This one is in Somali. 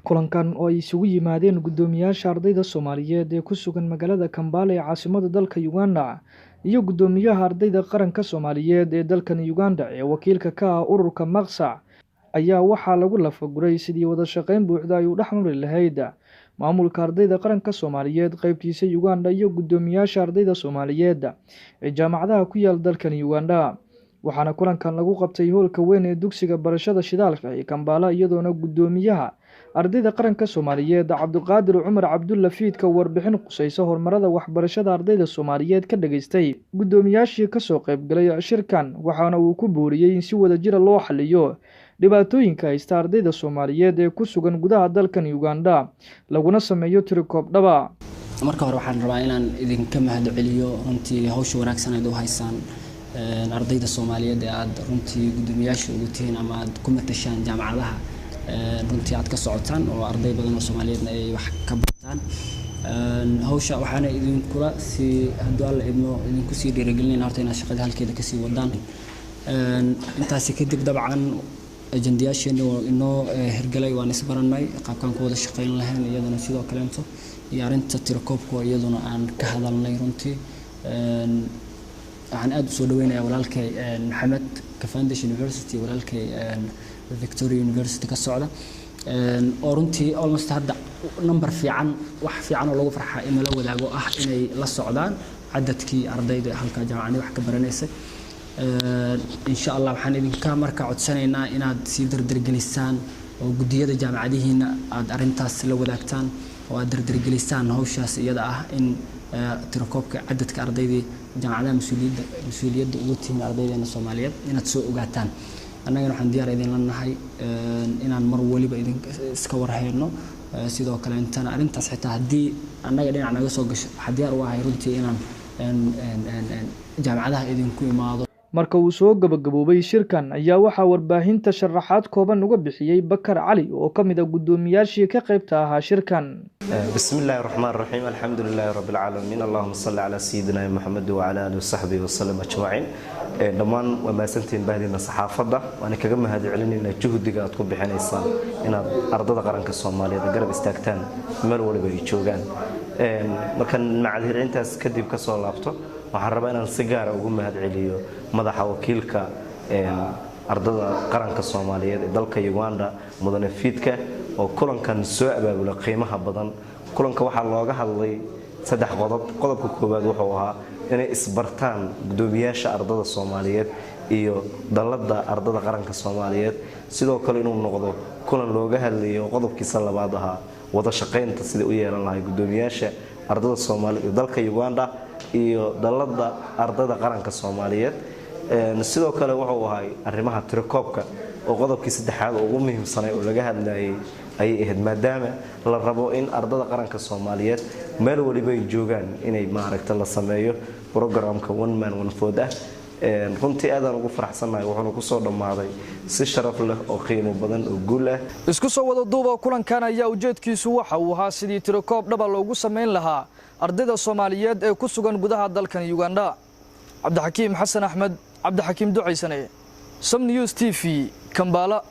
kulankan oo ay isugu yimaadeen gudoomiyaasha ardayda Soomaaliyeed ee ku sugan magaalada Kampala ee caasimadda dalka Uganda iyo gudoomiyaha ardayda qaranka Soomaaliyeed ee dalkan Uganda ee wakiilka ka ah ururka Maqsac ayaa waxaa lagu lafaguray sidii wada shaqayn buuxda ay u dhaxmari lahayd maamulka ardayda qaranka Soomaaliyeed qaybtiisa Uganda iyo gudoomiyaasha ardayda Soomaaliyeed ee jaamacadaha ku yaal dalkan Uganda. waxaana kulankan lagu qabtay hoolka weyn ee dugsiga barashada shidaalka ee Kampala iyadoona gudoomiyaha ardayda qaranka Soomaaliyeed Cabdiqaadir Cumar Cabdulla Fiidka warbixin qusayso horumarada waxbarashada ardayda Soomaaliyeed ka dhageystay gudoomiyaashii ka soo qayb galay shirkan waxaana uu ku booriyay in si wada jir loo xalliyo dhibaatooyinka haysta ardayda Soomaaliyeed ee ku sugan gudaha dalkan Uganda laguna sameeyo tirikoob dhaba. marka hore waxaan rabaa inaan idinka mahadceliyo runtii hawsha wanaagsan ee u haysaan ardayda Soomaaliyeed ee aad runtii gudoomiyaasha ugu tihiin ama aad ku matashaan jaamacadaha runtii aad ka socotaan oo arday badan oo Soomaaliyeed ay wax ka bartaan hawsha waxaana idinkula si haddii alla idinku sii dhiirigelinayna horta inaad shaqada halkeeda ka sii wadaan intaas kadib dabcan ajandayaasheena inoo hirgalay waan isbaranay qaabkan ku wada shaqayn lahayn iyadana sidoo kale iyo arinta tirakoobka iyaduna aan ka hadalnay runtii waxaan aad u soo dhaweynayaa walaalkay Maxamed ka Foundation University walaalkay Victoria University ka socda oo runtii almost hadda number fiican wax fiican oo lagu farxaa in la wadaago ah inay la socdaan cadadkii ardayda halka jaamacadda wax ka baranaysa insha Allah waxaan idinka markaa codsanaynaa inaad si dardargelisaan oo gudiyada jaamacadihiina aad arintaas la wadaagtaan oo aad dardargelisaan hawshaas iyada ah in tirakoobka cadadka ardayda jaamacadaha mas'uuliyadda ugu tihiin ardaydeena Soomaaliyeed inaad soo ogaataan annagana waxaan diyaar idin lanahay inaan mar waliba idin iska warhayno sidoo kale intana arintaas xitaa hadii annaga dhinac naga soo gasho waxaan diyaar u ahay runtii inaan jaamacadaha idinku imaado. marka uu soo gabagaboobay shirkan ayaa waxaa warbaahinta sharaxaad kooban uga bixiyay Bakar Cali oo kamid ah gudoomiyaashii ka qaybta ahaa shirkan. bismillaahir rahmaanir rahiim alxamdulillaahi rabbil caalamiin allahumma salli ala sayyidina Muhammad wa ala alihi wa sahbihi wa sallam ajma'in. dhamaan waa maasantiin bahdina saxaafadda waan kaga mahadcelinaynaa juhdiga aad ku bixinaysaan inaad ardayda qaranka Soomaaliyeed garab istaagtaan meel waliba ay joogaan. markan macallimiintaas kadib ka soo laabto waxaan rabaa inaan si gaar ah ugu mahadceliyo madaxa wakiilka ardayda qaranka Soomaaliyeed ee dalka Uganda mudane Fiidka oo kulankan soo abaabulay qiimaha badan. kulanka waxaa looga hadlay saddex qodob. qodobka koowaad wuxuu ahaa inay isbartaan gudoomiyaasha ardayda Soomaaliyeed iyo dalladda ardayda qaranka Soomaaliyeed sidoo kale inuu noqdo kulan looga hadlayo qodobkiisa labaad ahaa wada shaqaynta sida u yeelan lahayd gudoomiyaasha ardayda Soomaaliyeed ee dalka Uganda iyo dalladda ardayda qaranka Soomaaliyeed. sidoo kale wuxuu ahaa arrimaha tirakoobka oo qodobkii saddexaad ugu muhiimsanay oo laga hadlayay ay ahayd maadaama la rabo in ardayda qaranka Soomaaliyeed meel waliba ay joogaan inay maaragtay la sameeyo programka one man one vote runtii aad aan ugu faraxsanahay wuxuu ku soo dhamaaday si sharaf leh oo qiimo badan oo guul ah. isku soo wada duuba kulankan ayaa ujeedkiisu waxa uu ahaa sidii tirikoob dhaba loogu sameyn lahaa ardayda Soomaaliyeed ee ku sugan gudaha dalkan Uganda. Cabdixakiim Xasan Axmed Cabdixakiim Ducaysane Sam News TV Kampala.